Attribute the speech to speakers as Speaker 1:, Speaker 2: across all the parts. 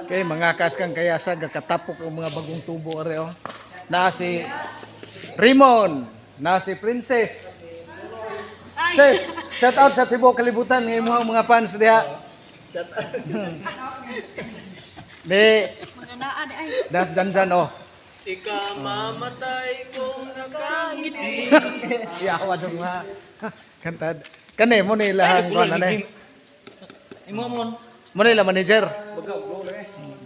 Speaker 1: Okay, mga kaskang kayasa, gakatapok ang mga bagong tubo are, oh. Na si Raymond, na si Princess. Sis, shout out sa tibuok kalibutan ng imong mga fans diha. Shout out. Das janjan oh.
Speaker 2: Ika mamatay kung nakangiti.
Speaker 1: Iyawa dong nga. Kantad. Kani mo ni lahang kuan ane.
Speaker 2: Imo mon.
Speaker 1: Mo ni la manager.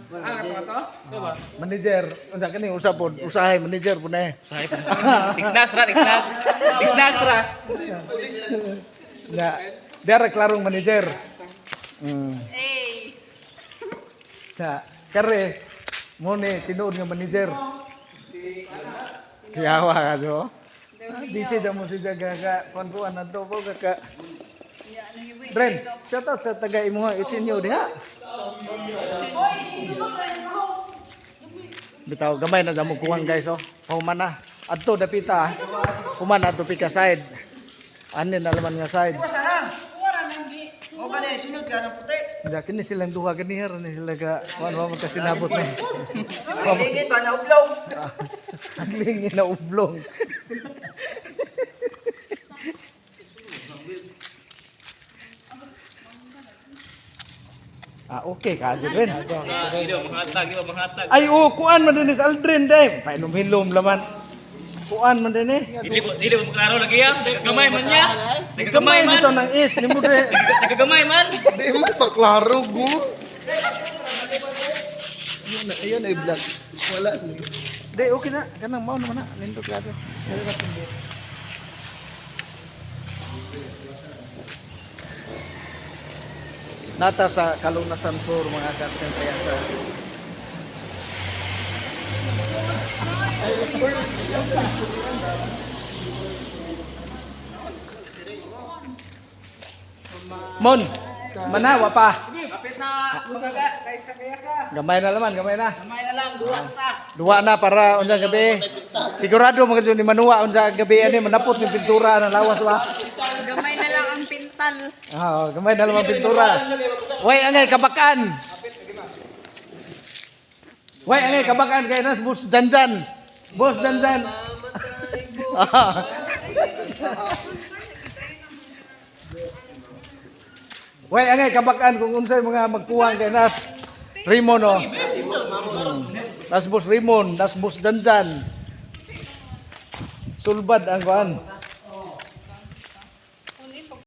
Speaker 2: Ah, ato? Diba?
Speaker 1: Manager, unsa kani usap pod, usahay manager pud na.
Speaker 2: Snacks ra.
Speaker 1: Ya, dia klarong manager. Ya, kare mo ni tinuod nga manager. Iyawa ka do. Busy daw mo si Jaga kuan na to po ka. Bren, shout out sa taga imo it's in you diha. Bitaw gamay na damo kuwang guys oh. Human na. Adto dapita. Human adto pika side. Anin na laman nga side.
Speaker 2: O ba na sunod ka ng puti?
Speaker 1: Ja kini silang duha ganihar ni sila ka kuan wa man kasinabot ni.
Speaker 2: Ingit ba na ublong?
Speaker 1: Agling na ublong. Okay ka Aldrin.
Speaker 2: Manghatag.
Speaker 1: Ay kuan man din is Aldrin day. Painom-hilom laman. Kuan man din eh.
Speaker 2: Dili mo klaro lagi ya. Nagagamay man niya.
Speaker 1: Gamay man to nang is nimo dire.
Speaker 2: Nagagamay man.
Speaker 3: Di man paklaro go.
Speaker 1: Ayun ay vlog. Wala ni. Day okay na kanang mao naman na nindot lado. Nata sa Kalunasan Sur mga kaskang kayasa. Mon, manawa pa.
Speaker 2: Kapit na bugaga kaysa kayasa.
Speaker 1: Gamay na laman, gamay na.
Speaker 2: Kamay na lang duwa ta.
Speaker 1: Duwa na para unsa gabi. Sigurado mga ni manuwa unsa gabi ani manapot ni pintura na lawas ba.
Speaker 4: Gamay na lang ang pintal.
Speaker 1: Gamay na laman pintura. Way angay kabakan. Way angay kabakan kay nas bus janjan. Bos janjan. Way angay kabakan kung unsay mga magkuwang kay nas Raymond oh. Nas bus Raymond, nas bus janjan. Sulbad ang kuan.